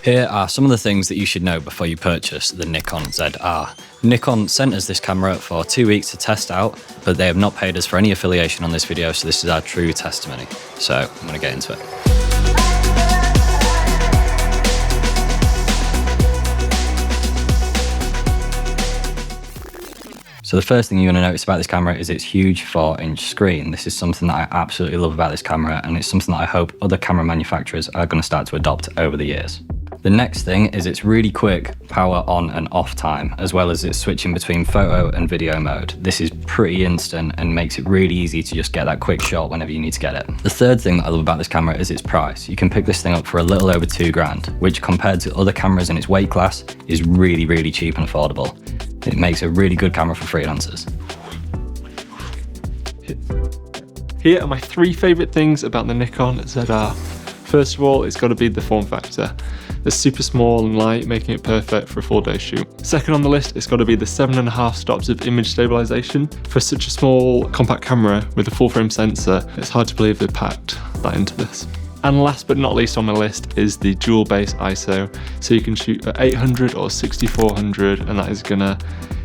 Here are some of the things that you should know before you purchase the Nikon ZR. Nikon sent us this camera for 2 weeks to test out, but they have not paid us for any affiliation on this video, so this is our true testimony. So I'm gonna get into it. So the first thing you're going to notice about this camera is its huge 4-inch screen. This is something that I absolutely love about this camera, and it's something that I hope other camera manufacturers are going to start to adopt over the years. The next thing is its really quick power on and off time, as well as its switching between photo and video mode. This is pretty instant and makes it really easy to just get that quick shot whenever you need to get it. The third thing that I love about this camera is its price. You can pick this thing up for a little over £2,000, which compared to other cameras in its weight class is really, really cheap and affordable. It makes a really good camera for freelancers. Here are my 3 favourite things about the Nikon ZR. First of all, it's got to be the form factor. It's super small and light, making it perfect for a full day shoot. Second on the list, it's got to be the 7.5 stops of image stabilization. For such a small compact camera with a full frame sensor, it's hard to believe they packed that into this. And last but not least on my list is the dual base ISO. So you can shoot at 800 or 6400, and that is gonna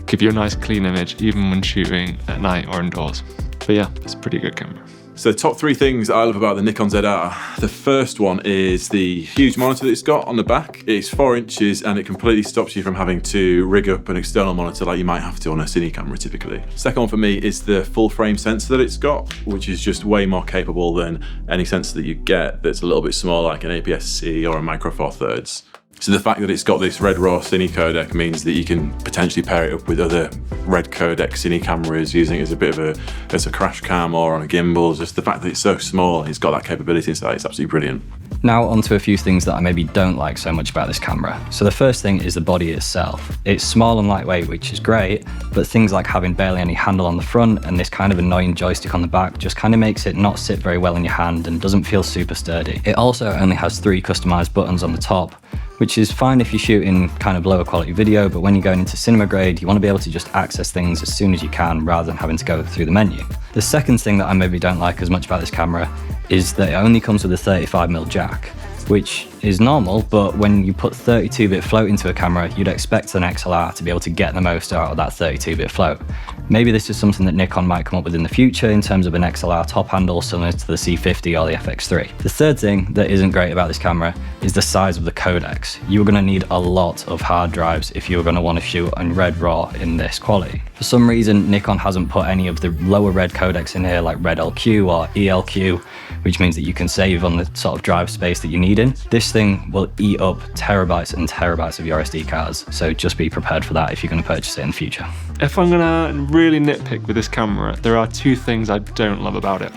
give you a nice clean image even when shooting at night or indoors. But yeah, it's a pretty good camera. So the top 3 things I love about the Nikon ZR. The first one is the huge monitor that it's got on the back. It's 4 inches and it completely stops you from having to rig up an external monitor like you might have to on a cine camera typically. Second one for me is the full frame sensor that it's got, which is just way more capable than any sensor that you get that's a little bit smaller, like an APS-C or a Micro Four Thirds. So the fact that it's got this red raw cine codec means that you can potentially pair it up with other red codec cine cameras, using it as a bit of a crash cam or on a gimbal. Just the fact that it's so small, it's got that capability inside, it's absolutely brilliant. Now onto a few things that I maybe don't like so much about this camera. So the first thing is the body itself. It's small and lightweight, which is great, but things like having barely any handle on the front and this kind of annoying joystick on the back just kind of makes it not sit very well in your hand and doesn't feel super sturdy. It also only has 3 customized buttons on the top, which is fine if you're shooting kind of lower quality video, but when you're going into cinema grade, you want to be able to just access things as soon as you can rather than having to go through the menu. The second thing that I maybe don't like as much about this camera is that it only comes with a 35mm jack, which is normal, but when you put 32-bit float into a camera, you'd expect an XLR to be able to get the most out of that 32-bit float. Maybe this is something that Nikon might come up with in the future in terms of an XLR top handle similar to the C50 or the FX3. The third thing that isn't great about this camera is the size of the codecs. You're going to need a lot of hard drives if you're going to want to shoot on red raw in this quality. For some reason, Nikon hasn't put any of the lower red codecs in here like Red LQ or ELQ, which means that you can save on the sort of drive space that you need in. This thing will eat up terabytes and terabytes of your SD cards, so just be prepared for that if you're going to purchase it in the future. If I'm gonna really nitpick with this camera, there are 2 things I don't love about it.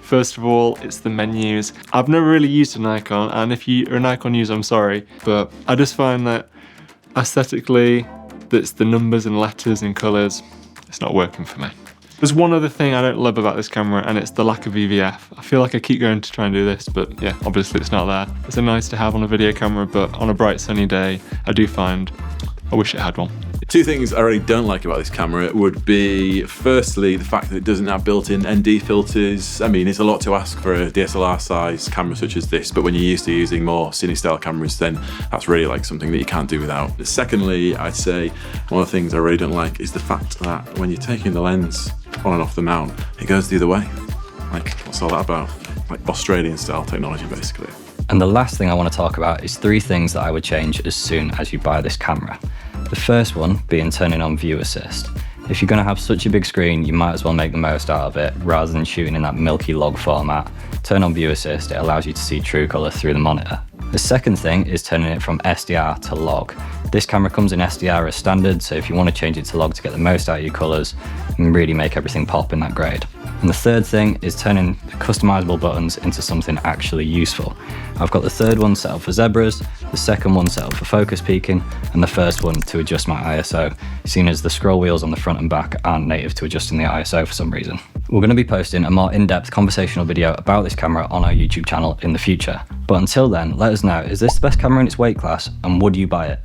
First of all, it's the menus. I've never really used a Nikon, and if you're a Nikon user, I'm sorry, but I just find that aesthetically, that's the numbers and letters and colours, it's not working for me. There's one other thing I don't love about this camera, and it's the lack of EVF. I feel like I keep going to try and do this, but yeah, obviously it's not there. It's a nice to have on a video camera, but on a bright sunny day, I do find I wish it had one. 2 things I really don't like about this camera would be, firstly, the fact that it doesn't have built-in ND filters. I mean, it's a lot to ask for a DSLR size camera such as this, but when you're used to using more cine-style cameras, then that's really like something that you can't do without. Secondly, I'd say one of the things I really don't like is the fact that when you're taking the lens on and off the mount, it goes the other way. Like, what's all that about? Like Australian-style technology, basically. And the last thing I want to talk about is 3 things that I would change as soon as you buy this camera. The first one being turning on view assist. If you're going to have such a big screen, you might as well make the most out of it rather than shooting in that milky log format. Turn on view assist, it allows you to see true colour through the monitor. The second thing is turning it from SDR to log. This camera comes in SDR as standard, so if you want to change it to log to get the most out of your colours, you can really make everything pop in that grade. And the third thing is turning the customizable buttons into something actually useful. I've got the third one set up for zebras, the second one set up for focus peaking, and the first one to adjust my ISO, seeing as the scroll wheels on the front and back aren't native to adjusting the ISO for some reason. We're going to be posting a more in-depth conversational video about this camera on our YouTube channel in the future. But until then, let us know, is this the best camera in its weight class, and would you buy it?